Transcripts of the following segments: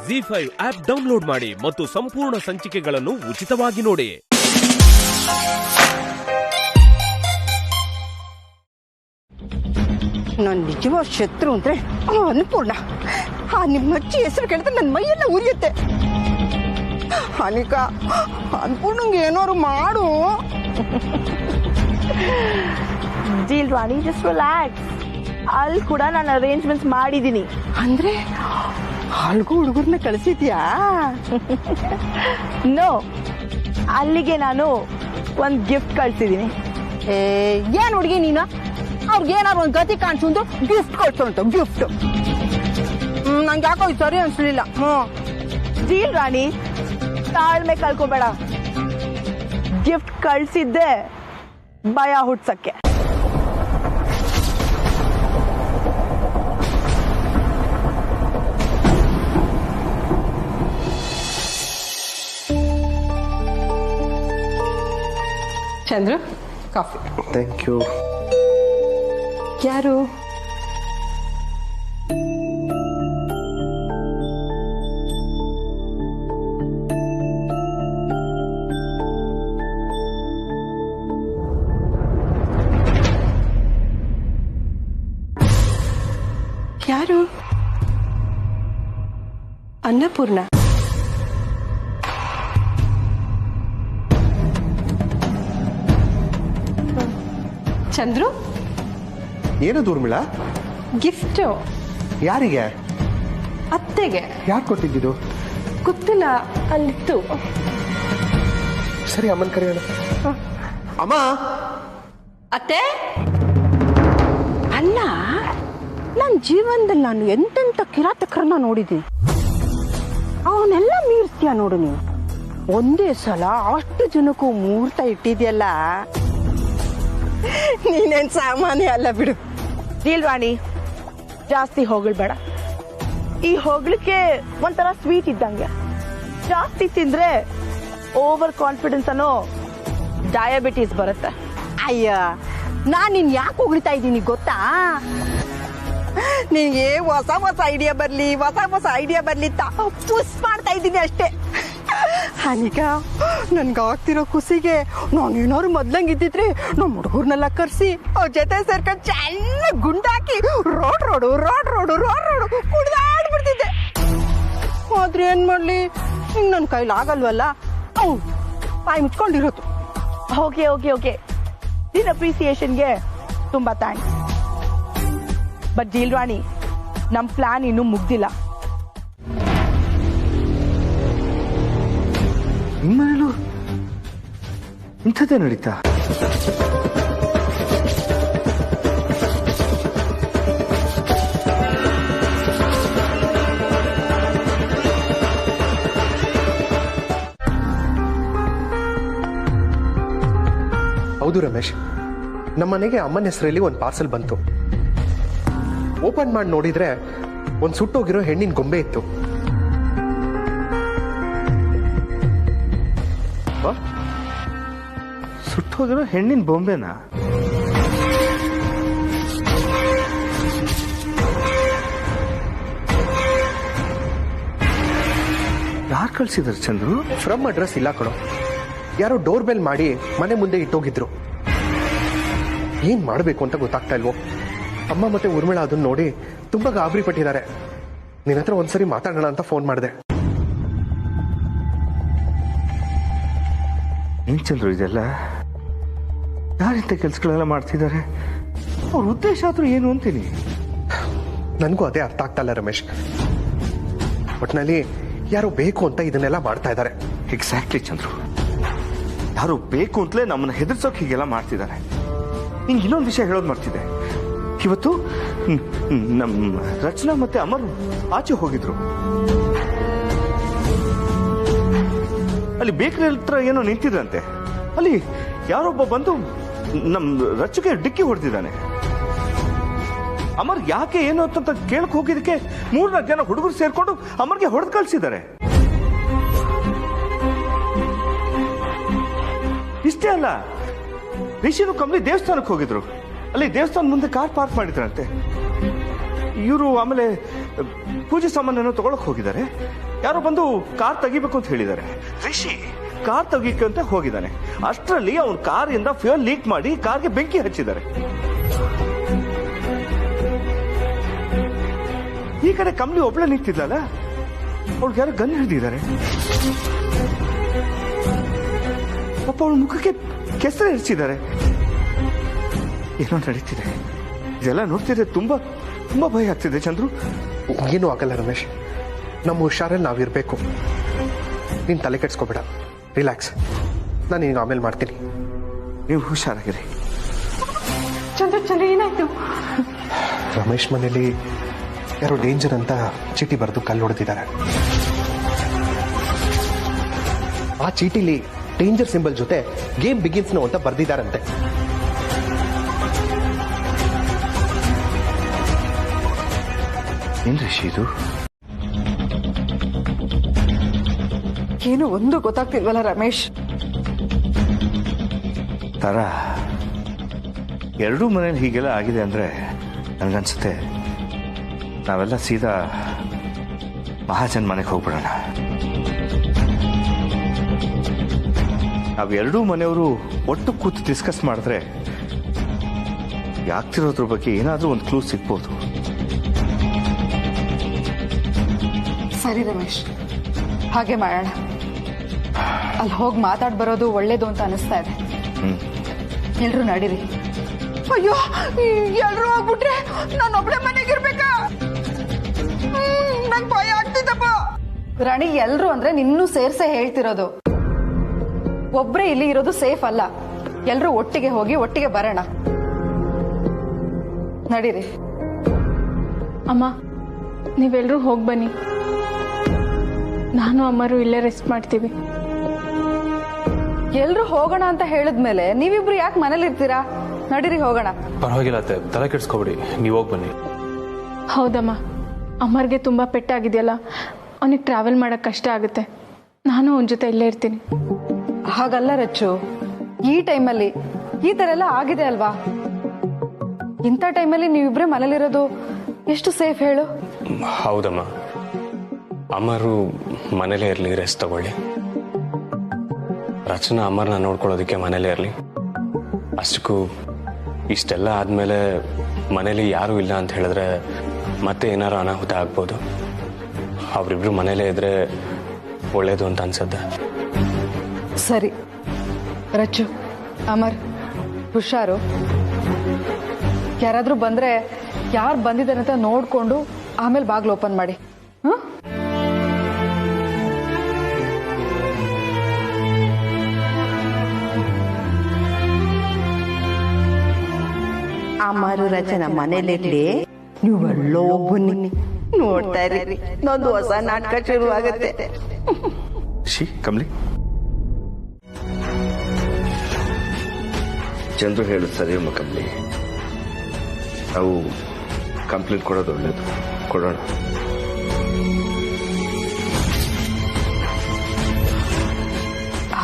ZEE5 app download ಮಾಡಿ ಮತ್ತು ಸಂಪೂರ್ಣ ಸಂಚಿಕೆಗಳನ್ನು ಉಚಿತವಾಗಿ ನೋಡಿ. ನನ್ನ ನಿಜವಾದ ಶತ್ರು ಅಂದ್ರೆ ಅನ್ನಪೂರ್ಣ. ನಿಮ್ಮ ಅಜ್ಜಿ ಹೆಸರು ಕೇಳಿದ್ರೆ ನನ್ನ ಮೈಯೆಲ್ಲ ಉರಿಯುತ್ತೆ. ಅನಿಕಾ, ಅನ್ನಪೂರ್ಣಂಗೆ ಏನಾದ್ರು ಮಾಡು. ಡೀಲ್ ರಾಣಿ, ಜಸ್ಟ್ ರಿಲ್ಯಾಕ್ಸ್. ಅಲ್ಲಿ ಕೂಡ ನಾನು ಅರೇಂಜ್ಮೆಂಟ್ಸ್ ಮಾಡಿದ್ದೀನಿ. ಅಂದ್ರೆ ಅಲ್ಗೂ ಹುಡುಗರನ್ನ ಕಳಿಸಿದ್ಯಾ? ನೋ, ಅಲ್ಲಿಗೆ ನಾನು ಒಂದು ಗಿಫ್ಟ್ ಕಳ್ಸಿದ್ದೀನಿ. ಏನ್ ಹುಡುಗಿ ನೀನು? ಅವ್ರಿಗೆ ಏನಾದ್ರು ಒಂದು ಗತಿ ಕಾಣಿಸು, ಗಿಫ್ಟ್ ಕೊಡ್ಸೋಂತ ಗಿಫ್ಟ್. ನಂಗೆ ಯಾಕೋ ಸರಿ ಅನ್ಸಲಿಲ್ಲ. ಡೀಲ್ ರಾಣಿ, ತಾಳ್ಮೆ ಕಳ್ಕೋಬೇಡ. ಗಿಫ್ಟ್ ಕಳ್ಸಿದ್ದೆ ಭಯ ಹುಟ್ಸಕ್ಕೆ. ಚಂದ್ರು, ಕಾಫಿ. Thank you. ಯಾರು? ಯಾರು? ಅನ್ನಪೂರ್ಣ. ಚಂದ್ರು, ಏನದು ಊರ್ಮಿಳ? ಗಿಫ್ಟ್. ಯಾರಿಗೆ? ಅತ್ತೆಗೆ. ಯಾರು ಕೊಟ್ಟಿದ್ದು? ಗೊತ್ತಿಲ್ಲ, ಅಲ್ಲಿತ್ತು. ಸರಿ, ಅಮ್ಮನ ಕರೆಯೋಣ. ಅಮ್ಮ. ಅತ್ತೆ. ಅಲ್ಲ, ನನ್ನ ಜೀವನದಲ್ಲಿ ನಾನು ಎಂತೆಂಥ ಕಿರಾತಕರನ್ನ ನೋಡಿದ್ದೀನಿ. ಅವನ್ನೆಲ್ಲ ಮೀರ್ತೀಯ ನೋಡು ನೀವು. ಒಂದೇ ಸಲ ಅಷ್ಟು ಜನಕ್ಕೂ ಮುಹೂರ್ತ ಇಟ್ಟಿದ್ಯಲ್ಲ, ನೀನೇನ್ ಸಾಮಾನ್ಯ ಅಲ್ಲ ಬಿಡು. ಡೀಲ್ ರಾಣಿ, ಜಾಸ್ತಿ ಹೊಗಳ್ಬೇಡ. ಈ ಹೊಗಳಿಕೆ ಒಂಥರ ಸ್ವೀಟ್ ಇದ್ದಂಗೆ. ಜಾಸ್ತಿ ತಿಂದ್ರೆ ಓವರ್ ಕಾನ್ಫಿಡೆನ್ಸ್ ಅನ್ನೋ ಡಯಾಬಿಟೀಸ್ ಬರುತ್ತೆ. ಅಯ್ಯ, ನಾನ್ ನಿನ್ ಯಾಕೆ ಹೊಗಳ್ತಾ ಇದ್ದೀನಿ ಗೊತ್ತಾ? ನಿನ್ಗೆ ಹೊಸ ಹೊಸ ಐಡಿಯಾ ಬರ್ಲಿ ಪುಸ್ ಮಾಡ್ತಾ ಇದ್ದೀನಿ ಅಷ್ಟೇ. ಅನಿಕಾ, ನನ್ಗಾಗ್ತಿರೋ ಖುಷಿಗೆ ನಾನೇನಾದ್ರು ಮೊದ್ಲಂಗಿದ್ದಿದ್ರೆ ನಮ್ಮ ಹುಡುಗರ್ನೆಲ್ಲ ಕರ್ಸಿ ಅವ್ರ ಜೊತೆ ಸೇರ್ಕೊಂಡು ಚೆನ್ನಾಗಿ ಗುಂಡಾಕಿ ರೋಡ್ ರೋಡು ಕುಡ್ದಾಡ್ಬಿಡ್ತಿದ್ದೆ. ಆದ್ರೆ ಏನ್ ಮಾಡ್ಲಿ, ಹಿಂಗ್ ನನ್ನ ಕೈಲಿ ಆಗಲ್ವಲ್ಲ. ಅವ್ನು ಬಾಯಿ ಮುಚ್ಕೊಂಡಿರೋದು. ಓಕೆ, ನಿನ್ನ ಅಪ್ರಿಸಿಯೇಷನ್ಗೆ ತುಂಬಾ ಥ್ಯಾಂಕ್ಸ್. ಬಟ್ ಡೀಲ್ ರಾಣಿ, ನಮ್ ಪ್ಲಾನ್ ಇನ್ನೂ ಮುಗ್ದಿಲ್ಲ. ನಿಮ್ಮನೇಲೂ ಇಂಥದ್ದೇ ನಡೀತಾ? ಹೌದು ರಮೇಶ್, ನಮ್ಮನೆಗೆ ಅಮ್ಮನ ಹೆಸರಲ್ಲಿ ಒಂದು ಪಾರ್ಸಲ್ ಬಂತು. ಓಪನ್ ಮಾಡಿ ನೋಡಿದ್ರೆ ಒಂದು ಸುಟ್ಟೋಗಿರೋ ಹೆಣ್ಣಿನ ಗೊಂಬೆ ಇತ್ತು. ಸುಟ್ಟೋಗಿರೋ ಹೆಣ್ಣಿನ ಬೊಂಬೆನಾ? ಯಾರು ಕಳ್ಸಿದಾರೆ ಚಂದ್ರು? ಫ್ರಮ್ ಅಡ್ರೆಸ್ ಇಲ್ಲ ಕೊಡೋ. ಯಾರೋ ಡೋರ್ ಬೆಲ್ ಮಾಡಿ ಮನೆ ಮುಂದೆ ಇಟ್ಟೋಗಿದ್ರು. ಏನ್ ಮಾಡಬೇಕು ಅಂತ ಗೊತ್ತಾಗ್ತಾ ಇಲ್ವೋ. ಅಮ್ಮ ಮತ್ತೆ ಊರ್ಮಿಳ ಅದನ್ನ ನೋಡಿ ತುಂಬಾ ಗಾಬರಿ ಪಟ್ಟಿದ್ದಾರೆ. ನಿನ್ನ ಹತ್ರ ಒಂದ್ಸರಿ ಮಾತಾಡೋಣ ಅಂತ ಫೋನ್ ಮಾಡಿದೆ. ಏನ್ ಚಂದ್ರು ಇದೆಲ್ಲ? ಯಾರಿಂತ ಕೆಲ್ಸಗಳೆಲ್ಲ ಮಾಡ್ತಿದ್ದಾರೆ? ಅವ್ರ ಉದ್ದೇಶ ಆದ್ರೂ ಏನು ಅಂತೀನಿ. ನನಗೂ ಅದೇ ಅರ್ಥ ಆಗ್ತಾ ರಮೇಶ್. ಒಟ್ನಲ್ಲಿ ಯಾರೋ ಬೇಕು ಅಂತ ಇದನ್ನೆಲ್ಲ ಮಾಡ್ತಾ ಇದ್ದಾರೆ. ಎಕ್ಸಾಕ್ಟ್ಲಿ ಚಂದ್ರು, ಯಾರು ಬೇಕು ಅಂತಲೇ ನಮ್ಮನ್ನ ಹೆದರ್ಸೋಕೆ ಹೀಗೆಲ್ಲ ಮಾಡ್ತಿದ್ದಾರೆ. ಹಿಂಗೆ ಇನ್ನೊಂದು ವಿಷಯ ಹೇಳೋದು ಮಾಡ್ತಿದ್ದೆ. ಇವತ್ತು ನಮ್ಮ ರಚನಾ ಮತ್ತೆ ಅಮರ್ ಆಚೆ ಹೋಗಿದ್ರು. ಅಲ್ಲಿ ಬೇಕರಿ ಹತ್ರ ಏನೋ ನಿಂತಿದ್ರಂತೆ. ಅಲ್ಲಿ ಯಾರೊಬ್ಬ ಬಂದು ನಮ್ ರಚಕ್ಕೆ ಡಿಕ್ಕಿ ಹೊಡೆದಿದ್ದಾನೆ. ಅಮರ್ ಯಾಕೆ ಏನು ಅಂತ ಕೇಳಕ್ ಹೋಗಿದ್ದಕ್ಕೆ 3-4 ಜನ ಹುಡುಗರು ಸೇರ್ಕೊಂಡು ಅಮರ್ಗೆ ಹೊಡೆದು ಕಳ್ಸಿದ್ದಾರೆ. ಇಷ್ಟೇ ಅಲ್ಲ, ರಿಷಿನು ಕಮಲಿ ದೇವಸ್ಥಾನಕ್ಕೆ ಹೋಗಿದ್ರು. ಅಲ್ಲಿ ದೇವಸ್ಥಾನ ಮುಂದೆ ಕಾರ್ ಪಾರ್ಕ್ ಮಾಡಿದ್ರಂತೆ. ಇವರು ಆಮೇಲೆ ಪೂಜೆ ಸಾಮಾನನ್ನು ತಗೊಳಕ್ ಹೋಗಿದ್ದಾರೆ. ಯಾರೋ ಬಂದು ಕಾರ್ ತೆಗಿಬೇಕು ಅಂತ ಹೇಳಿದ್ದಾರೆ. ರಿಷಿ ಕಾರ್ ತೆಗಿಕಂತ ಹೋಗಿದ್ದಾನೆ. ಅಷ್ಟರಲ್ಲಿ ಅವನ ಕಾರಿಂದ ಫ್ಯೂಯಲ್ ಲೀಕ್ ಮಾಡಿ ಕಾರ್ಗೆ ಬೆಂಕಿ ಹಚ್ಚಿದ್ದಾರೆ. ಈ ಕಡೆ ಕಮಲಿ ಒಬ್ಳೆ ನಿಂತಿದ್ಲಲ್ಲ, ಅವಳಿಗೆ ಯಾರು ಗನ್ ಹಿಡಿದಿದ್ದಾರೆ. ಪಾಪ ಅವಳ ಮುಖಕ್ಕೆ ಕೆಸರು ಎರಚಿದ್ದಾರೆ. ಏನೋ ನಡೀತಿದೆ. ಇದೆಲ್ಲ ನೋಡ್ತಿದ್ರೆ ತುಂಬಾ ತುಂಬಾ ಭಯ ಆಗ್ತಿದೆ ಚಂದ್ರು. ಏನೂ ಆಗಲ್ಲ ರಮೇಶ್, ನಮ್ಮ ಹುಷಾರಲ್ಲಿ ನಾವಿರ್ಬೇಕು. ನೀನು ತಲೆ ಕೆಡ್ಸ್ಕೊಬೇಡ, ರಿಲ್ಯಾಕ್ಸ್. ನಾನು ನಿನಗೆ ಆಮೇಲೆ ಮಾಡ್ತೀನಿ. ನೀವು ಹುಷಾರಾಗಿರಿ. ಚಂದ್ರ ಏನಾಯ್ತು? ರಮೇಶ್ ಮನೇಲಿ ಯಾರೋ ಡೇಂಜರ್ ಅಂತ ಚೀಟಿ ಬರೆದು ಕಲ್ಲು ಹೊಡೆದಿದ್ದಾರೆ. ಆ ಚೀಟಿಲಿ ಡೇಂಜರ್ ಸಿಂಬಲ್ ಜೊತೆ ಗೇಮ್ ಬಿಗಿನ್ಸ್ ಅಂತ ಬರ್ದಿದ್ದಾರಂತೆ. ಏನ್ ರಿಷಿ ಇದು? ಏನು ಒಂದು ಗೊತ್ತಾಗ್ತಿಲ್ವಲ್ಲ ರಮೇಶ್. ತರ ಎರಡೂ ಮನೇಲಿ ಹೀಗೆಲ್ಲ ಆಗಿದೆ ಅಂದ್ರೆ ನನಗನ್ಸುತ್ತೆ ನಾವೆಲ್ಲ ಸೀದಾ ಮಹಾಜನ್ ಮನೆಗೆ ಹೋಗ್ಬಿಡೋಣ. ನಾವೆರಡೂ ಮನೆಯವರು ಒಟ್ಟು ಕೂತು ಡಿಸ್ಕಸ್ ಮಾಡಿದ್ರೆ ಆಗ್ತಿರೋದ್ರ ಬಗ್ಗೆ ಏನಾದ್ರೂ ಒಂದು ಕ್ಲೂ ಸಿಗ್ಬೋದು. ಸರಿ ರಮೇಶ್, ಹಾಗೆ ಮಾಡೋಣ. ಅಲ್ಲಿ ಹೋಗಿ ಮಾತಾಡ್ ಬರೋದು ಒಳ್ಳೇದು ಅಂತ ಅನಿಸ್ತಾ ಇದೆ. ಎಲ್ರು ನಡೀರಿ. ಅಯ್ಯೋ, ಎಲ್ರು ಹೋಗ್ಬಿಟ್ರೆ ನಾನು ಒಬ್ಳೆ ಮನೆಗಿರ್ಬೇಕಾ? ನಂಗೆ ಭಯ ಆಗ್ತಿದ್ದಪ್ಪ. ರಾಣಿ, ಎಲ್ರು ಅಂದ್ರೆ ನಿನ್ನೂ ಸೇರ್ಸೆ ಹೇಳ್ತಿರೋದು. ಒಬ್ರೇ ಇಲ್ಲಿ ಇರೋದು ಸೇಫ್ ಅಲ್ಲ. ಎಲ್ರು ಒಟ್ಟಿಗೆ ಹೋಗಿ ಒಟ್ಟಿಗೆ ಬರೋಣ. ನಡೀರಿ. ಅಮ್ಮ, ನೀವೆಲ್ಲರೂ ಹೋಗಿ ಬನ್ನಿ. ನಾನು ಅಮ್ಮರು ಇಲ್ಲೇ ರೆಸ್ಟ್ ಮಾಡ್ತೀವಿ. ಎಲ್ರು ಹೋಗೋಣ ಅಂತ ಹೇಳಿದ್ಮೇಲೆ ನೀವಿಬ್ರು ಯಾಕೆ ಮನೇಲಿ ಇರ್ತೀರಾ? ನಡೀರಿ ಹೋಗೋಣ. ಪರವಾಗಿಲ್ಲ ಅತ್ತೆ, ತಲೆ ಕೆಡಿಸ್ಕೊಬಿಡಿ, ನೀವು ಹೋಗಿ ಬನ್ನಿ. ಹೌದಮ್ಮ, ಅಮ್ಮರ್ಗೆ ತುಂಬ ಪೆಟ್ಟಾಗಿದೆಯಲ್ಲ, ಅವನಿಗೆ ಟ್ರಾವೆಲ್ ಮಾಡೋಕ್ಕೆ ಕಷ್ಟ ಆಗುತ್ತೆ. ನಾನು ಅವನ ಜೊತೆ ಇಲ್ಲೇ ಇರ್ತೀನಿ. ಹಾಗಲ್ಲ ರಚ್ಚು, ಈ ಟೈಮಲ್ಲಿ ಈ ಥರ ಎಲ್ಲ ಆಗಿದೆ ಅಲ್ವಾ? ಇಂಥ ಟೈಮಲ್ಲಿ ನೀವಿಬ್ರೇ ಮನೇಲಿರೋದು ಎಷ್ಟು ಸೇಫ್ ಹೇಳು? ಹೌದಮ್ಮ, ಅಮ್ಮರು ಮನೇಲೇ ಇರಲಿ, ರೆಸ್ಟ್ ತಗೊಳ್ಳಿ. ರಚನಾ ಅಮ್ಮರನ್ನ ನೋಡ್ಕೊಳ್ಳೋದಕ್ಕೆ ಮನೇಲೇ ಇರಲಿ. ಅಷ್ಟಕ್ಕೂ ಇಷ್ಟೆಲ್ಲ ಆದಮೇಲೆ ಮನೇಲಿ ಯಾರೂ ಇಲ್ಲ ಅಂತ ಹೇಳಿದ್ರೆ ಮತ್ತೆ ಏನಾರು ಅನಾಹುತ ಆಗ್ಬೋದು. ಅವರಿಬ್ರು ಮನೇಲೇ ಇದ್ರೆ ಒಳ್ಳೇದು ಅಂತ ಅನ್ಸುತ್ತೆ. ಸರಿ ರಚ್ಚು, ಅಮರ್, ಹುಷಾರು. ಯಾರಾದ್ರೂ ಬಂದ್ರೆ ಯಾರು ಬಂದಿದ್ದಾರೆ ಅಂತ ನೋಡ್ಕೊಂಡು ಆಮೇಲೆ ಬಾಗ್ಲು ಓಪನ್ ಮಾಡಿ. ಅಮ್ಮರು ರಚನಾ ಮನೇಲಿರ್ಲಿ, ನೀವೆಲ್ಲೋ ಬನ್ನಿ, ನೋಡ್ತಾ ಇರಿ, ನಂದು ಹೊಸ ನಾಟಕ ಶುರು ಆಗತ್ತೆ. ಕಮಲಿ, ಚಂದ್ರು ಹೇಳುದು ಸರಿ ಅಮ್ಮ. ಕಮಲಿ, ನಾವು ಕಂಪ್ಲೇಂಟ್ ಕೊಡೋದು ಒಳ್ಳೇದು, ಕೊಡೋಣ.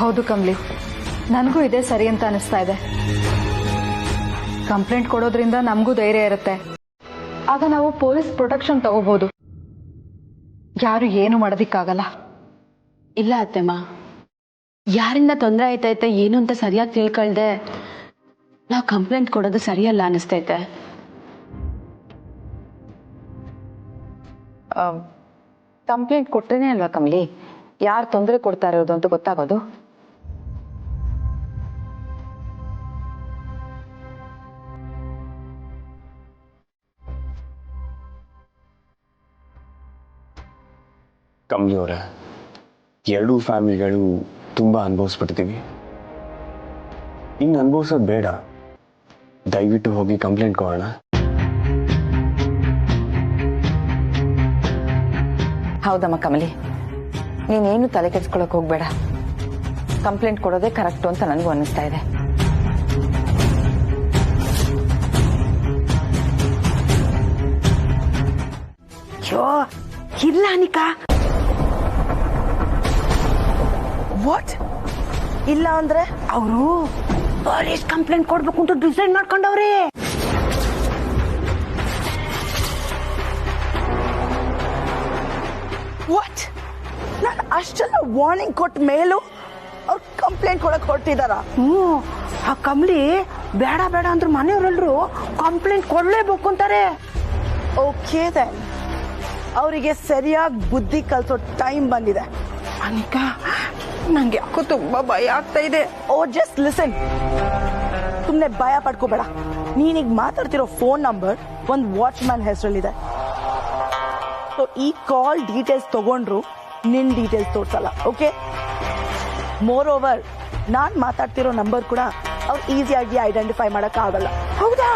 ಹೌದು ಕಮಲಿ, ನನಗೂ ಇದೇ ಸರಿ ಅಂತ ಅನಿಸ್ತಾ ಇದೆ. ಕಂಪ್ಲೇಂಟ್ ಕೊಡೋದ್ರಿಂದ ನಮಗೂ ಧೈರ್ಯ ಇರುತ್ತೆ. ಆಗ ನಾವು ಪೊಲೀಸ್ ಪ್ರೊಟೆಕ್ಷನ್ ತಗೋಬಹುದು. ಯಾರು ಏನು ಮಾಡೋದಿಕ್ಕಾಗಲ್ಲ. ಇಲ್ಲ ಅತ್ತೆಮ್ಮ, ಯಾರಿಂದ ತೊಂದರೆ ಆಯ್ತೈತೆ ಏನು ಅಂತ ಸರಿಯಾಗಿ ತಿಳ್ಕೊಳ್ದೆ ನಾವು ಕಂಪ್ಲೇಂಟ್ ಕೊಡೋದು ಸರಿಯಲ್ಲ ಅನಿಸ್ತೈತೆ. ಕಂಪ್ಲೇಂಟ್ ಕೊಟ್ಟರೇನೆ ಅಲ್ವಾ ಕಮಲಿ ಯಾರು ತೊಂದರೆ ಕೊಡ್ತಾ ಇರೋದು ಅಂತ ಗೊತ್ತಾಗೋದು. ಕಮಲಿ ಅವರೇ, ಎರಡೂ ಫ್ಯಾಮಿಲಿಗಳು ತುಂಬ ಅನುಭವಿಸ್ಬಿಡ್ತೀವಿ. ಇನ್ನು ಅನುಭವಿಸೋದು ಬೇಡ. ದಯವಿಟ್ಟು ಹೋಗಿ ಕಂಪ್ಲೇಂಟ್ ಕೊಡೋಣ. ಹೌದಮ್ಮ ಕಮಲಿ, ನೀನೇನು ತಲೆ ಕೆಡ್ಸ್ಕೊಳಕ್ ಹೋಗ್ಬೇಡ. ಕಂಪ್ಲೇಂಟ್ ಕೊಡೋದೇ ಕರೆಕ್ಟು ಅಂತ ನನಗೂ ಅನ್ನಿಸ್ತಾ ಇದೆ. ಇಲ್ಲ ಅನಿಕಾ. ವಾಟ್? ಇಲ್ಲ ಅಂದ್ರೆ ಅವರು ಪೊಲೀಸ್ ಕಂಪ್ಲೇಂಟ್ ಕೊಡ್ಬೇಕು ಅಂತ ಡಿಸೈಡ್ ಮಾಡ್ಕೊಂಡವ್ರೆ. ವಾಟ್? ನಾನು ಅಷ್ಟೆಲ್ಲ ವಾರ್ನಿಂಗ್ ಕೊಟ್ಟ ಮೇಲೂ ಅವ್ರು ಕಂಪ್ಲೇಂಟ್ ಕೊಡಕ್ ಹೊರಟಿದಾರ? ಆ ಕಮಲಿ ಬೇಡ ಬೇಡ ಅಂದ್ರೆ ಮನೆಯವರೆಲ್ಲರೂ ಕಂಪ್ಲೇಂಟ್ ಕೊಡ್ಲೇಬೇಕು ಅಂತಾರೆ. ಓಕೆ ದೆನ್, ಅವರಿಗೆ ಸರಿಯಾಗಿ ಬುದ್ಧಿ ಕಲಿಸೋ ಟೈಮ್ ಬಂದಿದೆ. ಅನಿಕಾ, ನಂಗೆ ಯಾಕೋ ತುಂಬಾ ಭಯ ಆಗ್ತಾ ಇದೆ. ಓ ಜಸ್ಟ್ ಲಿಸನ್, ಸುಮ್ಮನೆ ಭಯ ಪಡ್ಕೋಬೇಡ. ನೀನೀಗ ಮಾತಾಡ್ತಿರೋ ಫೋನ್ ನಂಬರ್ ಒಂದು ವಾಚ್ಮ್ಯಾನ್ ಹೆಸರಲ್ಲಿದೆ. ಸೊ ಈ ಕಾಲ್ ಡೀಟೇಲ್ಸ್ ತಗೊಂಡ್ರು ನಿನ್ ಡೀಟೇಲ್ಸ್ ತೋರ್ಸಲ್ಲ. ಓಕೆ, ಮೋರ್ ಓವರ್ ನಾನ್ ಮಾತಾಡ್ತಿರೋ ನಂಬರ್ ಕೂಡ ಅವ್ರು ಈಸಿಯಾಗಿ ಐಡೆಂಟಿಫೈ ಮಾಡಕ್ ಆಗಲ್ಲ. ಹೌದಾ?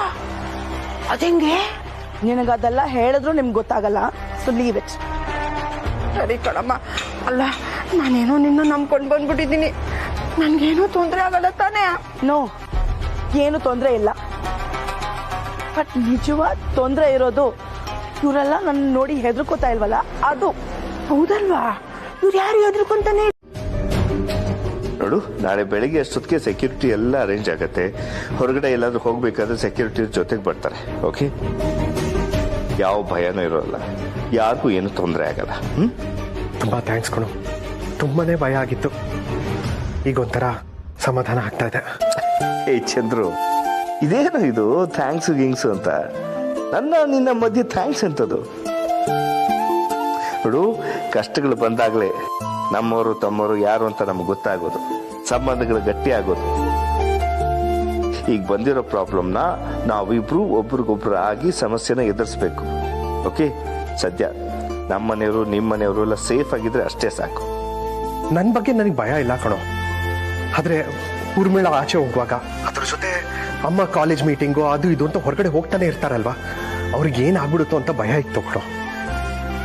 ಅದಂಗೆ ನಿನಗದೆಲ್ಲ ಹೇಳಿದ್ರು ನಿಮ್ಗೆ ಗೊತ್ತಾಗಲ್ಲ. So leave it. ಸರಿ ಕಣಮ್ಮ. ಅಲ್ಲ, ನಾನೇನೋ ನಿನ್ನ ನಂಬ್ಕೊಂಡು ಬಂದ್ಬಿಟ್ಟಿದ್ದೀನಿ. ನನ್ಗೇನೋ ತೊಂದರೆ ಆಗಲ್ಲ ತಾನೇ? ನೋ, ಏನು ತೊಂದರೆ ಇಲ್ಲ. ಬಟ್ ನಿಜವಾದ ತೊಂದರೆ ಇರೋದು ಇವರೆಲ್ಲ ನನ್ನ ನೋಡಿ ಹೆದರ್ಕೋತಾ ಇಲ್ವಲ್ಲ, ಅದು. ಹೌದಲ್ವಾ? ಇವ್ರು ಯಾರು ಹೆದರ್ಕೊಂತಾನೆ? ನೋಡು, ನಾಳೆ ಬೆಳಿಗ್ಗೆ ಅಷ್ಟೊತ್ತಿಗೆ ಸೆಕ್ಯೂರಿಟಿ ಎಲ್ಲ ಅರೇಂಜ್ ಆಗತ್ತೆ. ಹೊರಗಡೆ ಎಲ್ಲಾದ್ರೂ ಹೋಗ್ಬೇಕಾದ್ರೆ ಸೆಕ್ಯೂರಿಟಿ ಜೊತೆಗೆ ಬರ್ತಾರೆ. ಓಕೆ, ಯಾವ ಭಯನೂ ಇರೋಲ್ಲ, ಯಾರಿಗೂ ಏನು ತೊಂದರೆ ಆಗಲ್ಲ. ತುಂಬಾ ಥ್ಯಾಂಕ್ಸ್ ಕಣು. ತುಂಬಾನೇ ಭಯ ಆಗಿತ್ತು, ಈಗ ಒಂಥರ ಸಮಾಧಾನ ಆಗ್ತಾ ಇದೆ. ಚಂದ್ರು, ಇದೇನು ಇದು ಥ್ಯಾಂಕ್ಸ್ ಗಿಂಗ್ಸ್ ಅಂತ? ನಿನ್ನ ಮಧ್ಯೆ ಥ್ಯಾಂಕ್ಸ್ ಅಂತದು. ನೋಡು, ಕಷ್ಟಗಳು ಬಂದಾಗಲೇ ನಮ್ಮವರು ತಮ್ಮವರು ಯಾರು ಅಂತ ನಮ್ಗೆ ಗೊತ್ತಾಗೋದು, ಸಂಬಂಧಗಳು ಗಟ್ಟಿ ಆಗೋದು. ಈಗ ಬಂದಿರೋ ಪ್ರಾಬ್ಲಮ್ನ ನಾವಿಬ್ರು ಒಬ್ರಿಗೊಬ್ರು ಆಗಿ ಸಮಸ್ಯೆನ ಎದುರಿಸ್ಬೇಕು. ಓಕೆ, ಸದ್ಯ ನಮ್ಮನೆಯವರು ನಿಮ್ಮನೆಯವರು ಎಲ್ಲ ಸೇಫ್ ಆಗಿದ್ರೆ ಅಷ್ಟೇ ಸಾಕು. ನನ್ನ ಬಗ್ಗೆ ನನಗೆ ಭಯ ಇಲ್ಲ ಕಣೋ. ಆದ್ರೆ ಊರ್ಮಿಳ ಆಚೆ ಹೋಗುವಾಗ ಅದ್ರ ಜೊತೆ ಅಮ್ಮ ಕಾಲೇಜ್ ಮೀಟಿಂಗು ಅದು ಇದು ಅಂತ ಹೊರಗಡೆ ಹೋಗ್ತಾನೆ ಇರ್ತಾರಲ್ವಾ, ಅವ್ರಿಗೆ ಏನಾಗ್ಬಿಡುತ್ತೋ ಅಂತ ಭಯ ಇತ್ತು ಕಣೋ.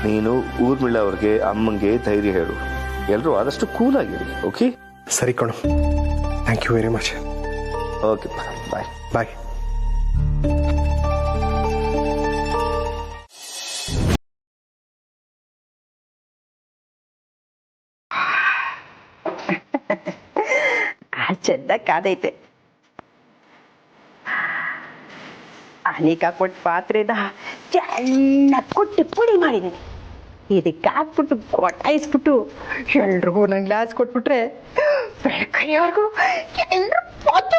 ನೀನು ಊರ್ಮಿಳ ಅವ್ರಿಗೆ ಅಮ್ಮಂಗೆ ಧೈರ್ಯ ಹೇಳು. ಎಲ್ಲರೂ ಆದಷ್ಟು ಕೂಲ್ ಆಗಿರಿ. ಓಕೆ, ಸರಿ ಕಣೋ. Thank you very much. Okay, bye bye. ಚೆಂದ ಕಾದೈತೆ. ಅನೇಕ ಕೊಟ್ಟು ಪಾತ್ರೆದ ಚೆನ್ನಾಗಿ ಕೊಟ್ಟು ಪುಡಿ ಮಾಡಿದ್ದೀನಿ. ಇದಕ್ಕೆ ಹಾಕ್ಬಿಟ್ಟು ಕೊಟ್ಟಾಯಿಸ್ಬಿಟ್ಟು ಎಲ್ರಿಗೂ ನನ್ನ ಗ್ಲಾಸ್ ಕೊಟ್ಬಿಟ್ರೆ ಬೆಳಕರಿಯವ್ರಿಗೂ ಎಲ್ಲರೂ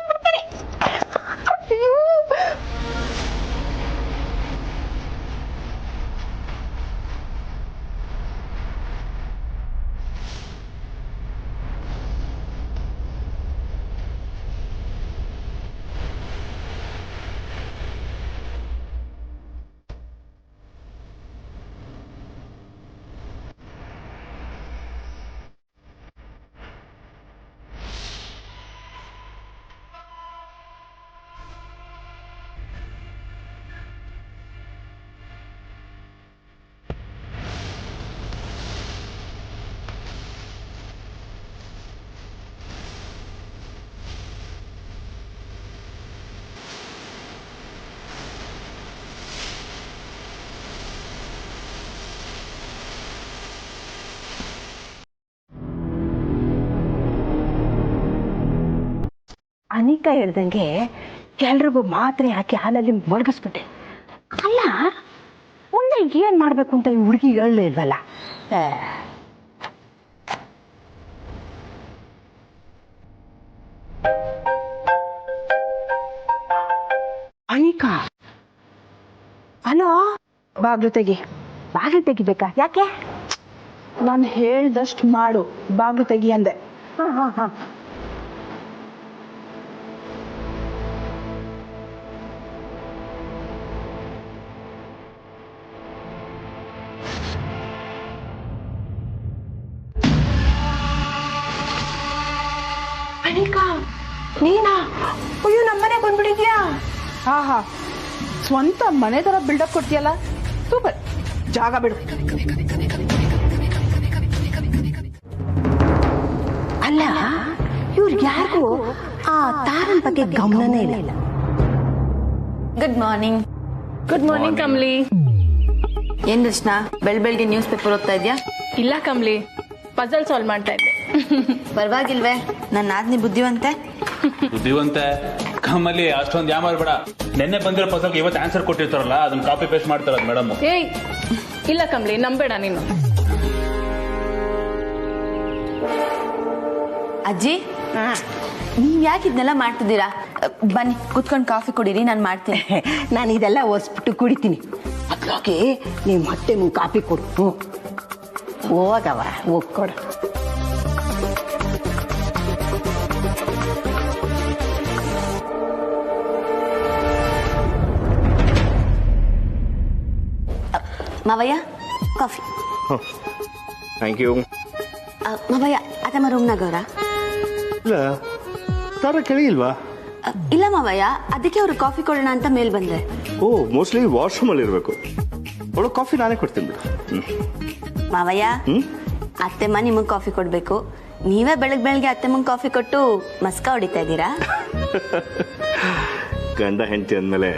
ಬಿಡ್ತಾರೆ. ಅನಿಕಾ ಹೇಳ್ದಂಗೆ ಎಲ್ರಿಗೂ ಮಾತ್ರೆ ಹಾಕಿ ಹಾಲಲ್ಲಿ ಮಡಗಿಸ್ಬಿಟ್ಟೆ. ಅಲ್ಲ, ಮುಂದೆ ಏನ್ ಮಾಡ್ಬೇಕು ಅಂತ ಈ ಹುಡುಗಿ ಹೇಳಲೇ ಇಲ್ವಲ್ಲ. ಅನಿಕಾ, ಹಲೋ, ಬಾಗ್ಲು ತೆಗಿಬೇಕಾ? ಯಾಕೆ? ನಾನು ಹೇಳ್ದಷ್ಟು ಮಾಡು, ಬಾಗ್ಲು ತೆಗಿ ಅಂದೆ. ಹಾ. ಅನಿಕಾ, ನೀನಾ? ಅಯ್ಯೋ, ನಮ್ಮನೆ ಬಂದ್ಬಿಟ್ಟಿದ್ಯಾ? ಹಾ, ಸ್ವಂತ ಮನೆ ತರ ಬಿಲ್ಡಪ್ ಕೊಡ್ತೀಯಲ್ಲ, ಸೂಪರ್. ಜಾಗ ಬಿಡು. ಅಲ್ಲ, ಇವ್ರಿಗೆ ಯಾರಿಗೂ ಆ ತಾರನ್ ಬಗ್ಗೆ ಗಮನನೇ ಇಲ್ಲ. Good morning. Good morning Kamli. ಏನ್ ದರ್ಶನ, ಬೆಳಗ್ಗೆ ನ್ಯೂಸ್ ಪೇಪರ್ ಓದ್ತಾ ಇದ್ಯಾ? ಇಲ್ಲ ಕಮ್ಲಿ, ಪಜಲ್ ಸಾಲ್ವ್ ಮಾಡ್ತಾ ಇದ್ದೆ. ಪರವಾಗಿಲ್ವೇ, ನನ್ನ ನಾದ್ನಿ ಬುದ್ಧಿವಂತೆ. ಕಮ್ಮಲ್ಲಿ ಅಷ್ಟೊಂದು ಯಾಮಾರ್ಬೇಡ. ನೆನ್ನೆ ಬಂದಿರೋ ಪಜಲ್ಗೆ ಇವತ್ತು ಆನ್ಸರ್ ಕೊಟ್ಟಿರ್ತಾರಲ್ಲ, ಅದನ್ನ ಕಾಪಿ ಪೇಸ್ಟ್ ಮಾಡ್ತಾರ ಮೇಡಮ್. ಏಯ್, ಇಲ್ಲ ಕಮ್ಲಿ, ನಂಬೇಡ ನೀನು. ಅಜ್ಜಿ ನೀವ್ ಯಾಕೆ ಇದನ್ನೆಲ್ಲ ಮಾಡ್ತಿದ್ದೀರಾ? ಬನ್ನಿ ಕುತ್ಕೊಂಡು ಕಾಫಿ ಕುಡೀರಿ, ನಾನು ಮಾಡ್ತೀನಿ. ನಾನು ಇದೆಲ್ಲ ಒಸ್ಬಿಟ್ಟು ಕುಡಿತೀನಿ. ಅದ್ರಾಗೆ ನೀವು ಮತ್ತೆ ಕಾಫಿ ಕೊಡು. ಹೋಗವ ಹೋಗ್ಕೊಡು. ಮಾವಯ್ಯ ಕಾಫಿ. Thank you. ಮಾವಯ್ಯ ಅತ್ತಮ್ಮ ರೂಮ್ನಾಗ ಅವ್ರ? ಇಲ್ಲ ತಾರ ಕೆಳಗಿಲ್ವಾ? ಇಲ್ಲ ಮಾವಯ್ಯ, ಅದಕ್ಕೆ ಅವ್ರು ಕಾಫಿ ಕೊಡೋಣ ಅಂತ ಮೇಲ್ ಬಂದೆ. ಓ ಮೋಸ್ಟ್ಲಿ ವಾಶ್ರೂಮಲ್ಲಿ ಇರಬೇಕು. ಅವಳು ಕಾಫಿ ನಾನೇ ಕೊಡ್ತೀನಿ ಬಿಡು. ಮಾವಯ್ಯ ಅತ್ತೆಮ್ಮ ನಿಮಗ್ ಕಾಫಿ ಕೊಡ್ಬೇಕು, ನೀವೇ ಬೆಳಗ್ಗೆ ಅತ್ತೆಮ್ಮಂಗ್ ಕಾಫಿ ಕೊಟ್ಟು ಮಸ್ಕ ಹೊಡಿತಾ ಇದ್ದೀರಾ? ಗಂಡ ಹೆಂಡತಿ ಅಂದಮೇಲೆ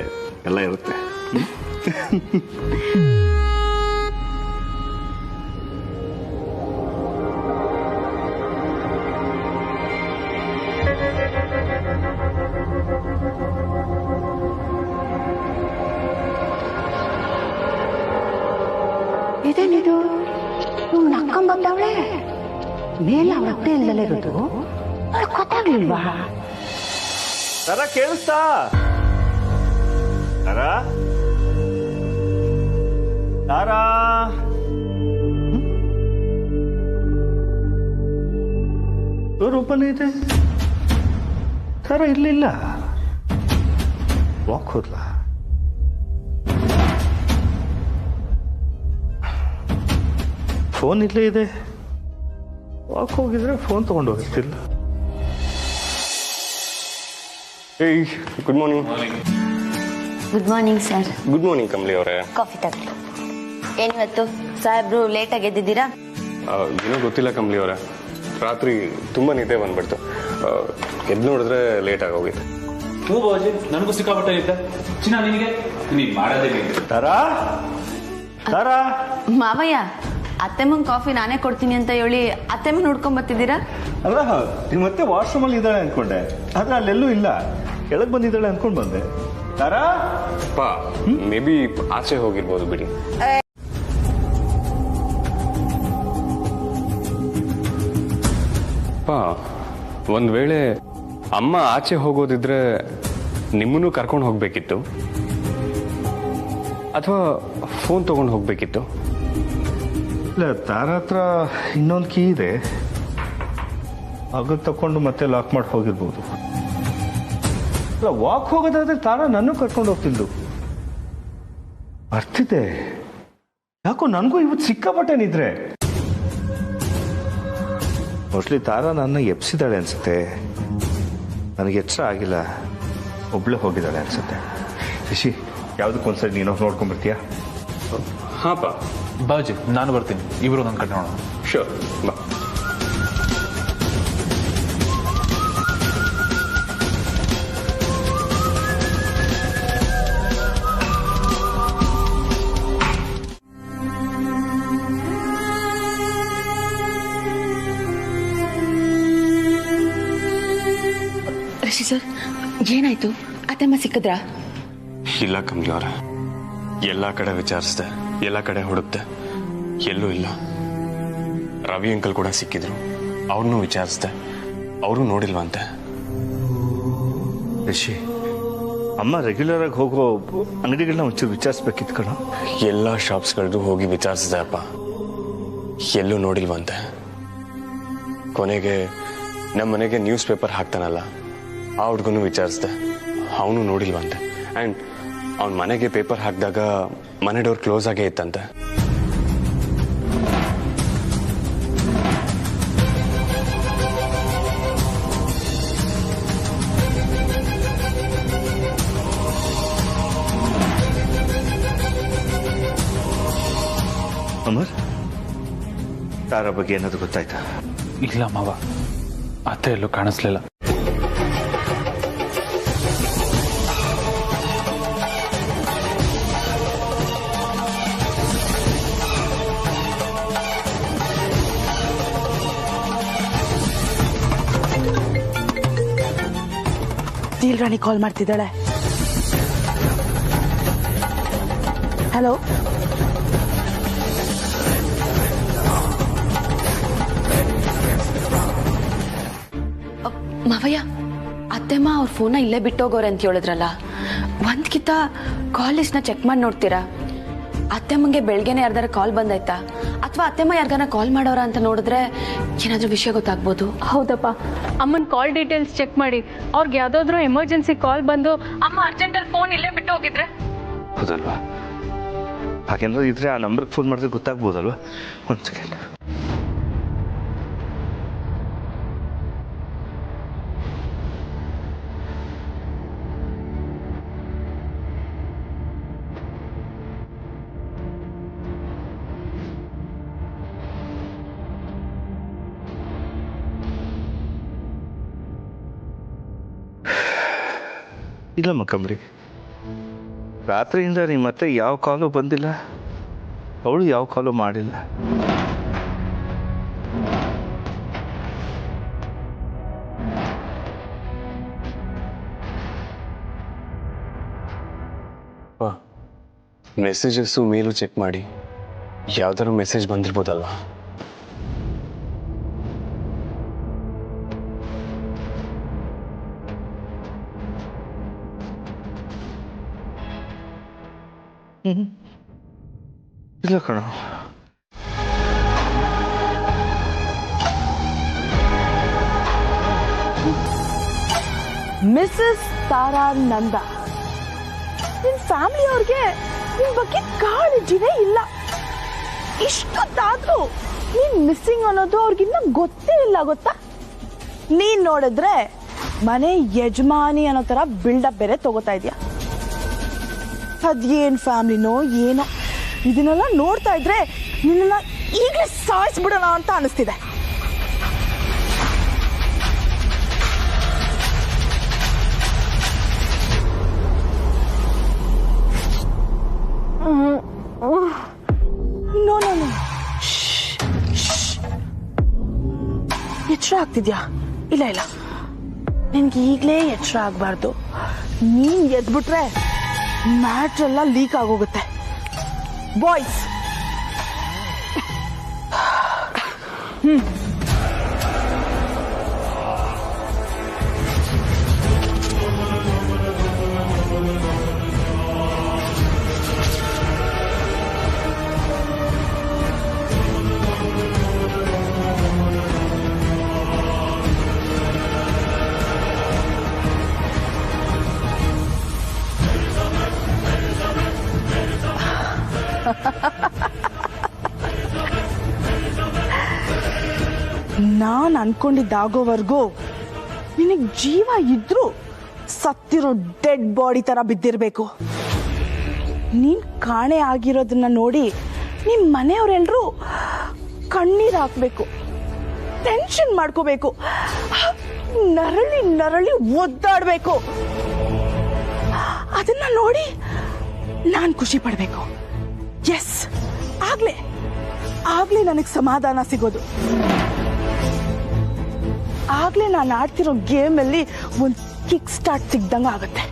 ಎಲ್ಲ ಇರುತ್ತೆ. ಇದೇನಿದು ನಕ್ಕಂಬಂದವಳೆ ಮೇಲೆ ಹೊಟ್ಟೆ ಇಲ್ಲದಲ್ಲೇ ಇರೋದು ಗೊತ್ತಾಗ್ಲಿಲ್ವಾ? ತಾರ ಕೇಳಿಸ್ತಾ? ತಾರಾ ತಾರಾ ಡೋರ್ ಓಪನ್ ಇದೆ. ತಾರ ಇರ್ಲಿಲ್ಲ, ವಾಕ್ ಹೋದ್ಲಾ? ಫೋನ್ ಇಲ್ಲೇ ಇದೆ. ವಾಕ್ ಹೋಗಿದ್ರೆ ಫೋನ್ ತಗೊಂಡು ಹೋಗಿರ್ತಿಲ್ಲ. ಏಯ್ good morning. Good morning sir. Good morning Kamali ಅವರೇ. ಕಾಫಿ ತಗೊಳ್ಳಿ. ಏನಿವತ್ತು ಸಾಹೇಬ್ರು ಲೇಟಾಗಿ ಎದ್ದಿದ್ದೀರಾ? ಏನೋ ಗೊತ್ತಿಲ್ಲ ಕಮಲಿ ಅವರೇ, ರಾತ್ರಿ ತುಂಬಾ ನಿದ್ದೆ ಬಂದ್ಬಿಡ್ತು. ಎದ್ದು ನೋಡಿದ್ರೆ ಲೇಟ್ ಆಗೋಗಿದೆ. ಹ್ಞೂ ಬಾಜಿ, ನನಗೂ ಸಿಕ್ಕಾಪಟ್ಟೆ ಇದ್ದೆ. ಚಿನ್ನ ನಿನಗೆ ನೀನ್ ಮಾಡೋದೇ ತಾರಾ ತಾರಾ ಮಾವಯ್ಯ ಅತ್ತೆಮ್ಮಂಗ್ ಕಾಫಿ ನಾನೇ ಕೊಡ್ತೀನಿ ಅಂತ ಹೇಳಿ ಅತ್ತೆಮ್ಮ ನೋಡ್ಕೊಂಡ್ ಬರ್ತಿದ್ದೀರಾ? ಅಲ್ಲ, ನೀವು ಮತ್ತೆ ವಾಶ್ರೂಮ್ ಅಲ್ಲಿ ಇದ್ದಾಳೆ ಅನ್ಕೊಂಡೆ, ಆದ್ರೆ ಅಲ್ಲೆಲ್ಲೂ ಇಲ್ಲ. ಕೆಳಗ್ ಬಂದಿದ್ದಾಳೆ ಅನ್ಕೊಂಡ್ ಬಂದೆ. ತಾರಾ ಪಾ ಮೇ ಬಿ ಆಚೆ ಹೋಗಿರ್ಬೋದು ಬಿಡಿ. ಪಾ ಒಂದ್ ವೇಳೆ ಅಮ್ಮ ಆಚೆ ಹೋಗೋದಿದ್ರೆ ನಿಮ್ಮನ್ನು ಕರ್ಕೊಂಡು ಹೋಗ್ಬೇಕಿತ್ತು, ಅಥವಾ ಫೋನ್ ತಗೊಂಡು ಹೋಗ್ಬೇಕಿತ್ತು. ಇಲ್ಲ, ತಾರ ಹತ್ರ ಇನ್ನೊಂದು ಕೀ ಇದೆ, ಆಗ ತಕೊಂಡು ಮತ್ತೆ ಲಾಕ್ ಮಾಡಿ ಹೋಗಿರ್ಬೋದು. ಇಲ್ಲ, ವಾಕ್ ಹೋಗೋದಾದ್ರೆ ತಾರ ನನ್ನೂ ಕರ್ಕೊಂಡು ಹೋಗ್ತಿದ್ದು. ಬರ್ತಿದ್ದೆ, ಯಾಕೋ ನನಗೂ ಇವತ್ತು ಸಿಕ್ಕಾಪಟ್ಟೆ ನಿದ್ರೆ. ಮೋಸ್ಟ್ಲಿ ತಾರ ನನ್ನ ಎಬ್ಸಿದ್ದಾಳೆ ಅನ್ಸುತ್ತೆ, ನನಗೆ ಎಚ್ಚರ ಆಗಿಲ್ಲ, ಒಬ್ಳೆ ಹೋಗಿದ್ದಾಳೆ ಅನ್ಸುತ್ತೆ. ರಿಷಿ, ಯಾವುದಕ್ಕೊಂದ್ಸರಿ ನೀನು ನೋಡ್ಕೊಂಡ್ಬಿಡ್ತೀಯಾ? ಹಾಂ ಪಾ. ಬಾಜಿ ನಾನು ಬರ್ತೀನಿ, ಇಬ್ರು ನನ್ನ ಕಡೆ ನೋಡೋಣ. ಶೋರ್ ಬಾ. ರಿಷಿ ಸರ್, ಏನಾಯ್ತು? ಅತ್ತಮ್ಮ ಸಿಕ್ಕಿದ್ರಾ? ಇಲ್ಲ ಕಮಲಿ ಅವರ, ಎಲ್ಲ ಕಡೆ ವಿಚಾರಿಸ್ದೆ, ಎಲ್ಲ ಕಡೆ ಹುಡುಕ್ದೆ, ಎಲ್ಲೂ ಇಲ್ಲ. ರವಿ ಅಂಕಲ್ ಕೂಡ ಸಿಕ್ಕಿದ್ರು, ಅವ್ರನ್ನೂ ವಿಚಾರಿಸ್ದೆ, ಅವರು ನೋಡಿಲ್ವಂತೆ. ರಿಷಿ, ಅಮ್ಮ ರೆಗ್ಯುಲರ್ ಆಗಿ ಹೋಗೋ ಅಂಗಡಿಗಳನ್ನ ಒಂಚೂರು ವಿಚಾರಿಸ್ಬೇಕಿತ್ತು ಕಣ. ಎಲ್ಲ ಶಾಪ್ಸ್ಗಳದ್ದು ಹೋಗಿ ವಿಚಾರಿಸಿದೆ ಅಪ್ಪ, ಎಲ್ಲೂ ನೋಡಿಲ್ವಂತೆ. ಕೊನೆಗೆ ನಮ್ಮ ಮನೆಗೆ ನ್ಯೂಸ್ ಪೇಪರ್ ಹಾಕ್ತಾನಲ್ಲ, ಆ ಹುಡ್ಗನೂ ವಿಚಾರಿಸ್ದೆ, ಅವನು ನೋಡಿಲ್ವಂತೆ. ಆ್ಯಂಡ್ ಅವನ ಮನೆಗೆ ಪೇಪರ್ ಹಾಕಿದಾಗ ಮನೆ ಡೋರ್ ಕ್ಲೋಸ್ ಆಗೇ ಇತ್ತಂತೆ. ಅಮರ್, ತಾರ ಬಗ್ಗೆ ಏನಾದ್ರು ಗೊತ್ತಾಯ್ತಾ? ಇಲ್ಲ ಮಾವ, ಅತ್ತೆ ಎಲ್ಲೂ ಕಾಣಿಸ್ಲಿಲ್ಲ. ಸ್ಟೀಲ್ ರಾಣಿ ಕಾಲ್ ಮಾಡ್ತಿದ್ದಾಳೆ. ಹಲೋ, ಮಾವಯ್ಯ, ಅತ್ತೆಮ್ಮ ಅವ್ರ ಫೋನ ಇಲ್ಲೇ ಬಿಟ್ಟೋಗೋರೆ ಅಂತ ಹೇಳಿದ್ರಲ್ಲ, ಒಂದ್ಕಿತ ಕಾಲ್ ಲಿಸ್ಟ್ನ ಚೆಕ್ ಮಾಡಿ ನೋಡ್ತೀರಾ? ಅತ್ತೆಮ್ಮಂಗೆ ಬೆಳಗ್ಗೆನೆ ಯಾರ್ದಾರ ಕಾಲ್ ಬಂದಾಯ್ತಾ, ಅಥವಾ ಅತ್ತೆಮ್ಮ ಯಾರಿಗಾರ ಕಾಲ್ ಮಾಡೋರ ಅಂತ ನೋಡಿದ್ರೆ ಏನಾದ್ರೂ ವಿಷಯ ಗೊತ್ತಾಗ್ಬೋದು. ಹೌದಪ್ಪ, ಅಮ್ಮನ ಕಾಲ್ ಡೀಟೇಲ್ಸ್ ಚೆಕ್ ಮಾಡಿ. ಅವ್ರಿಗೆ ಯಾವುದಾದ್ರೂ ಎಮರ್ಜೆನ್ಸಿ ಕಾಲ್ ಬಂದು ಅಮ್ಮ ಅರ್ಜೆಂಟಲ್ಲಿ ಫೋನ್ ಇಲ್ಲೇ ಬಿಟ್ಟು ಹೋಗಿದ್ರೆ. ಹೌದಲ್ವಾ? ಹಾಗೇನಾದ್ರು ಇದ್ರೆ ಆ ನಂಬರ್ಗೆ ಫೋನ್ ಮಾಡಿದ್ರೆ ಗೊತ್ತಾಗ್ಬೋದಲ್ವಾ? ಒಂದು ಸೆಕೆಂಡ್. ಇಲ್ಲಮ್ಮ ಕಮ್ರಿ, ರಾತ್ರಿಯಿಂದ ನಿಮ್ಮ ಮತ್ತೆ ಯಾವ ಕಾಲು ಬಂದಿಲ್ಲ, ಅವಳು ಯಾವ ಕಾಲು ಮಾಡಿಲ್ಲ. ಮೆಸೇಜಸ್ಸು ಮೇಲು ಚೆಕ್ ಮಾಡಿ, ಯಾವ್ದಾದ್ರು ಮೆಸೇಜ್ ಬಂದಿರ್ಬೋದಲ್ವಾ? ಇಲ್ಲ ಕಣ. ಮಿಸಸ್ ತಾರಾ ನಂದ, ನಿನ್ ಫ್ಯಾಮಿಲಿ ಅವ್ರಿಗೆ ನಿನ್ ಬಗ್ಗೆ ಕಾಳಜಿನೇ ಇಲ್ಲ. ಇಷ್ಟೊತ್ತಾದ್ರೂ ನೀನ್ ಮಿಸ್ಸಿಂಗ್ ಅನ್ನೋದು ಅವ್ರಿಗಿನ್ನ ಗೊತ್ತೇ ಇಲ್ಲ, ಗೊತ್ತಾ? ನೀನ್ ನೋಡಿದ್ರೆ ಮನೆ ಯಜಮಾನಿ ಅನ್ನೋ ತರ ಬಿಲ್ಡಪ್ ಬೇರೆ ತಗೋತಾ ಇದೀಯ. ಅದೇನ್ ಫ್ಯಾಮಿಲಿನೋ ಏನೋ, ಇದನ್ನೆಲ್ಲ ನೋಡ್ತಾ ಇದ್ರೆ ನಿನ್ನ ಈಗಲೇ ಸಾಯಿಸ್ಬಿಡೋಣ ಅಂತ ಅನಿಸ್ತಿದೆ. ನೋ ನೋ ನೋ, ಎಚ್ಚರ ಆಗ್ತಿದ್ಯಾ? ಇಲ್ಲ ಇಲ್ಲ, ನಿನ್ಗೆ ಈಗಲೇ ಎಚ್ಚರ ಆಗ್ಬಾರ್ದು. ನೀನ್ ಎದ್ಬಿಟ್ರೆ ಮ್ಯಾಟ್ರ್ ಎಲ್ಲ ಲೀಕ್ ಆಗೋಗುತ್ತೆ. ಬಾಯ್ಸ್, ನಾನ್ ಅನ್ಕೊಂಡಿದ್ದಾಗೋವರೆಗೂ ನಿನಗ್ ಜೀವ ಇದ್ರು ಸತ್ತಿರೋ ಡೆಡ್ ಬಾಡಿ ತರ ಬಿದ್ದಿರ್ಬೇಕು. ನೀನ್ ಕಾಣೆ ಆಗಿರೋದನ್ನ ನೋಡಿ ನಿಮ್ ಮನೆಯವರೆಲ್ಲರೂ ಕಣ್ಣೀರ್ ಹಾಕ್ಬೇಕು, ಟೆನ್ಷನ್ ಮಾಡ್ಕೋಬೇಕು, ನರಳಿ ನರಳಿ ಒದ್ದಾಡ್ಬೇಕು. ಅದನ್ನ ನೋಡಿ ನಾನ್ ಖುಷಿ ಪಡ್ಬೇಕು. ಎಸ್, ಆಗ್ಲೇ ನನಗ್ ಸಮಾಧಾನ ಸಿಗೋದು. ಆಗ್ಲೇ ನಾನು ಆಡ್ತಿರೋ ಗೇಮ್ ಅಲ್ಲಿ ಒಂದು ಕಿಕ್ ಸ್ಟಾರ್ಟ್ ಸಿಗ್ದಂಗ ಆಗುತ್ತೆ.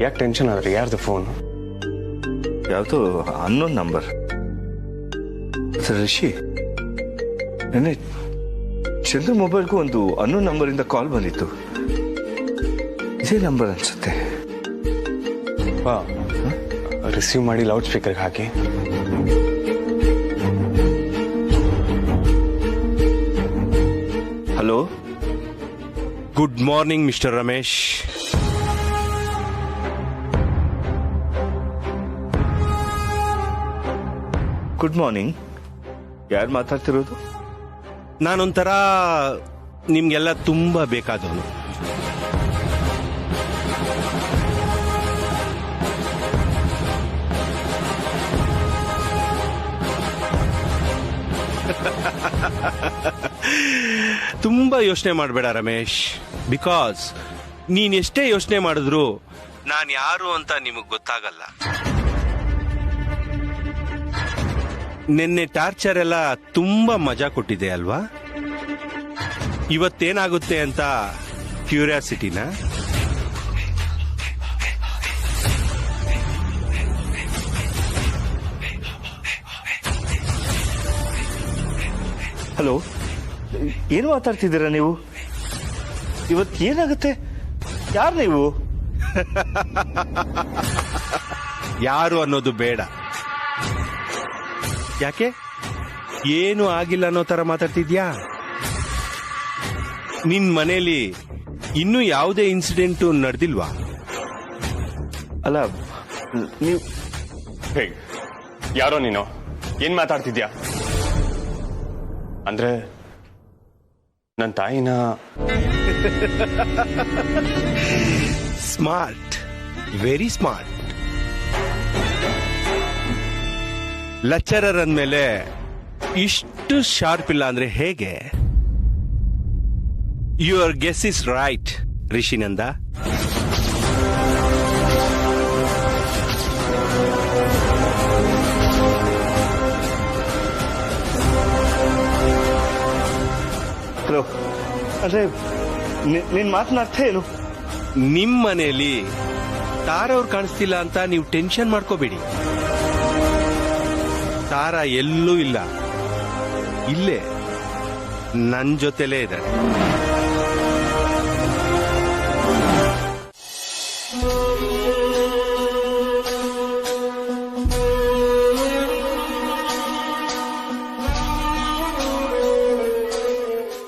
ಯಾಕೆ ಟೆನ್ಷನ್ ಆದ್ರಿ? ಯಾರ್ದು ಫೋನ್? ಯಾವುದು ಅನ್ನೋನ್ ನಂಬರ್. ಸರ್ ರಿಷಿ, ನೆನ್ನೆ ಚಂದ್ರ ಮೊಬೈಲ್ಗೂ ಒಂದು ಅನ್ನೋನ್ ನಂಬರಿಂದ ಕಾಲ್ ಬಂದಿತ್ತು. ಇದೇ ನಂಬರ್ ಅನ್ಸುತ್ತೆ. ರಿಸೀವ್ ಮಾಡಿ ಲೌಡ್ ಸ್ಪೀಕರ್ಗೆ ಹಾಕಿ. Hello, good morning mister Ramesh. Good morning. ಯಾರು ಮಾತಾಡ್ತಿರೋದು? ನಾನೊಂಥರ ನಿಮ್ಗೆಲ್ಲ ತುಂಬಾ ಬೇಕಾದವನು. ತುಂಬಾ ಯೋಚನೆ ಮಾಡಬೇಡ ರಮೇಶ್, ಬಿಕಾಸ್ ನೀನ್ ಎಷ್ಟೇ ಯೋಚನೆ ಮಾಡಿದ್ರು ನಾನು ಯಾರು ಅಂತ ನಿಮಗ್ ಗೊತ್ತಾಗಲ್ಲ. ನಿನ್ನೆ ಟಾರ್ಚರ್ ಎಲ್ಲ ತುಂಬಾ ಮಜಾ ಕೊಟ್ಟಿದೆ ಅಲ್ವಾ? ಇವತ್ತೇನಾಗುತ್ತೆ ಅಂತ ಕ್ಯೂರಿಯಾಸಿಟಿನಾ? ಹಲೋ, ಏನು ಮಾತಾಡ್ತಿದ್ದೀರಾ ನೀವು? ಇವತ್ತು ಏನಾಗುತ್ತೆ? ಯಾರು ನೀವು? ಯಾರು ಅನ್ನೋದು ಬೇಡ. ಯಾಕೆ? ಏನು ಆಗಿಲ್ಲ ಅನ್ನೋ ತರ ಮಾತಾಡ್ತಿದ್ಯಾ? ನಿನ್ ಮನೇಲಿ ಇನ್ನೂ ಯಾವುದೇ ಇನ್ಸಿಡೆಂಟು ನಡೆದಿಲ್ವಾ? ಅಲ್ಲ, ನೀವು ಯಾರೋ ನೀನು? ಏನ್ ಮಾತಾಡ್ತಿದ್ಯಾ? ಅಂದ್ರೆ ನನ್ನ ತಾಯಿನ ಸ್ಮಾರ್ಟ್, ವೆರಿ ಸ್ಮಾರ್ಟ್. ಲೆಕ್ಚರರ್ ಅಂದ್ಮೇಲೆ ಇಷ್ಟು ಶಾರ್ಪ್ ಇಲ್ಲ ಅಂದ್ರೆ ಹೇಗೆ? Your guess is right Rishinanda. Hello, ಅಂದ್ರೆ ನಿನ್ ಮಾತಿನ ಅರ್ಥ ಏನು? ನಿಮ್ ಮನೆಯಲ್ಲಿ ತಾರವ್ರು ಕಾಣಿಸ್ತಿಲ್ಲ ಅಂತ ನೀವು ಟೆನ್ಷನ್ ಮಾಡ್ಕೋಬೇಡಿ. ತಾರ ಎಲ್ಲೂ ಇಲ್ಲ, ಇಲ್ಲೇ ನನ್ ಜೊತೆಲೇ ಇದೆ.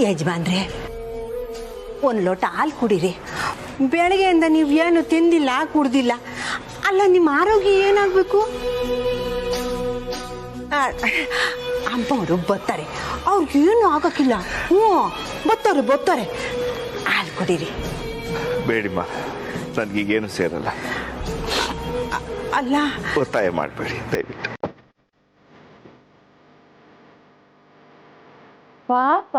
ಯಜಮಾನ್ರೆ, ಒಂದು ಲೋಟ ಹಾಲು ಕುಡೀರಿ. ಬೆಳಗ್ಗೆಯಿಂದ ನೀವು ಏನು ತಿಂದಿಲ್ಲ, ಕುಡ್ದಿಲ್ಲ. ಅಲ್ಲ, ನಿಮ್ಮ ಆರೋಗ್ಯ ಏನಾಗಬೇಕು? ಅಮ್ಮವರು ಬರ್ತಾರೆ, ಅವ್ರಿಗೇನು ಆಗಕ್ಕಿಲ್ಲ. ಬರ್ತಾರೆ. ಹಾಲು ಕುಡೀರಿ. ಬೇಡಿಮ್ಮ, ನನಗೀಗೇನು ಸೇರಲ್ಲ. ಅಲ್ಲ, ಒತ್ತಾಯ ಮಾಡಬೇಡಿ ದಯವಿಟ್ಟು. ಪಾಪ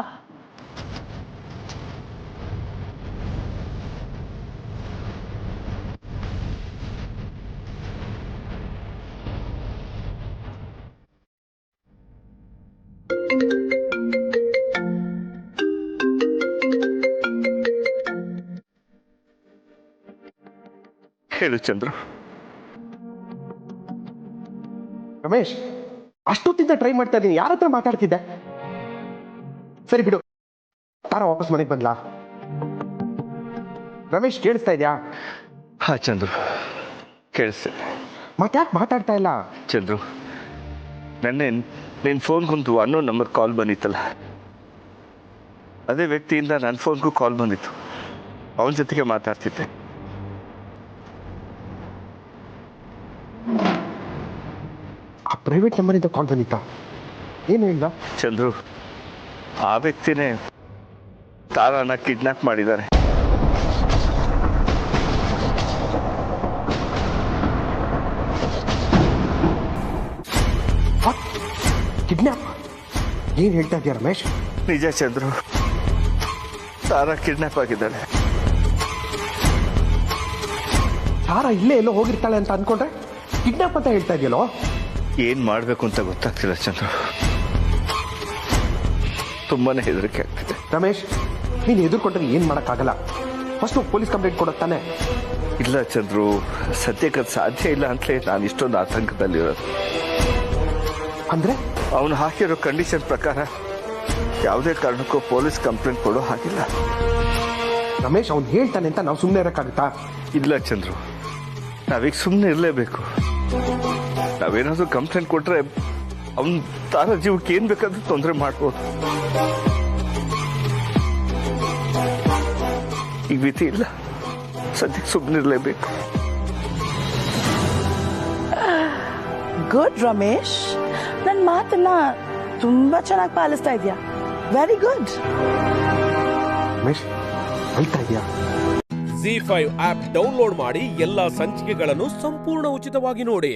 ಹೇಳು ಚಂದ್ರು. ರಮೇಶ್, ಅಷ್ಟೊತ್ತಿಂದ ಟ್ರೈ ಮಾಡ್ತಾ ಇದ್ದೀನಿ. ಯಾರ ಹತ್ರ ಮಾತಾಡ್ತಿದ್ದೆ? ಸರಿ ಬಿಡು. ತಾರ ವಾಪಸ್ ಮನೆಗೆ ಬಂದ್ಲಾ? ರಮೇಶ್, ಕೇಳಿಸ್ತಾ ಇದ್ಯಾ? ಹಾ ಚಂದ್ರು, ಕೇಳಿಸ್ತಿದೆ. ಮತ್ತ್ಯಾಕೆ ಮಾತಾಡ್ತಾ ಇಲ್ಲ? ಚಂದ್ರು, ನೆನ್ನೆ ನಿನ್ನ ಫೋನ್ಗೊಂದು ಅನ್ನೋನ್ ನಂಬರ್ ಕಾಲ್ ಬಂದಿತ್ತಲ್ಲ, ಅದೇ ವ್ಯಕ್ತಿಯಿಂದ ನನ್ನ ಫೋನ್ಗೂ ಕಾಲ್ ಬಂದಿತ್ತು. ಅವನ ಜೊತೆಗೆ ಮಾತಾಡ್ತಿದ್ದೆ. ಆ ಪ್ರೈವೇಟ್ ನಂಬರಿಂದ ಕಾಲ್ ಬಂದಿತ್ತಾ? ಏನು ಇಲ್ಲ ಚಂದ್ರು, ಆ ವ್ಯಕ್ತಿನೇ ತಾರಾನ ಕಿಡ್ನಾಪ್ ಮಾಡಿದ್ದಾರೆ. ಕಿಡ್ನಾಪ್? ಏನ್ ಹೇಳ್ತಾ ಇದೀಯ ರಮೇಶ್? ನಿಜ ಚಂದ್ರು, ತಾರಾ ಕಿಡ್ನಾಪ್ ಆಗಿದ್ದಾಳೆ. ತಾರಾ ಇಲ್ಲೇ ಎಲ್ಲೋ ಹೋಗಿರ್ತಾಳೆ ಅಂತ ಅನ್ಕೊಂಡ್ರೆ ಕಿಡ್ನಾಪ್ ಅಂತ ಹೇಳ್ತಾ ಇದೆಯಲ್ಲೋ? ಏನ್ ಮಾಡ್ಬೇಕು ಅಂತ ಗೊತ್ತಾಗ್ತಿಲ್ಲ ಚಂದ್ರು, ತುಂಬಾನೇ ಹೆದರಿಕೆ ಆಗ್ತಿದೆ. ರಮೇಶ್, ನೀನ್ ಎದುರ್ಕೊಂಡ್ರೆ ಏನ್ ಮಾಡಕ್ಕಾಗಲ್ಲ. ಫಸ್ಟ್ ಪೊಲೀಸ್ ಕಂಪ್ಲೇಂಟ್ ಕೊಡೋದು ತಾನೆ? ಇಲ್ಲ ಚಂದ್ರು, ಸದ್ಯಕ್ಕೆ ಅದು ಸಾಧ್ಯ ಇಲ್ಲ ಅಂತಲೇ ನಾನು ಇಷ್ಟೊಂದು ಆತಂಕದಲ್ಲಿರೋದು. ಅಂದ್ರೆ ಅವನು ಹಾಕಿರೋ ಕಂಡೀಷನ್ ಪ್ರಕಾರ ಯಾವುದೇ ಕಾರಣಕ್ಕೂ ಪೊಲೀಸ್ ಕಂಪ್ಲೇಂಟ್ ಕೊಡೋ ಹಾಗಿಲ್ಲ. ರಮೇಶ್, ಅವ್ನು ಹೇಳ್ತಾನೆ ಅಂತ ನಾವು ಸುಮ್ಮನೆ ಇರಕ್ಕಾಗುತ್ತಾ? ಇಲ್ಲ ಚಂದ್ರು, ನಾವೀಗ ಸುಮ್ಮನೆ ಇರಲೇಬೇಕು. ನಾವೇನಾದ್ರೂ ಕಂಪ್ಲೇಂಟ್ ಕೊಟ್ರೆ ಅವನ್ ತಾರ ಜೀವಕ್ಕೆ ಏನ್ ಬೇಕಾದ್ರೂ ತೊಂದರೆ ಮಾಡ್ಬೋದು. ಈಗ ವಿಧಿ ಇಲ್ಲ, ಸದ್ಯಕ್ಕೆ ಸುಮ್ಮನೆ ಇರಲೇಬೇಕು. ಗುಡ್ ರಮೇಶ್, ನನ್ನ ಮಾತನ್ನ ತುಂಬಾ ಚೆನ್ನಾಗಿ ಪಾಲಿಸ್ತಾ ಇದೆಯಾ. Very good. ರಮೇಶ್, ಹೇಳ್ತಾ ಇದೆಯಾ? ZEE5 ಆಪ್ ಡೌನ್ಲೋಡ್ ಮಾಡಿ ಎಲ್ಲಾ ಸಂಚಿಕೆಗಳನ್ನು ಸಂಪೂರ್ಣ ಉಚಿತವಾಗಿ ನೋಡಿ.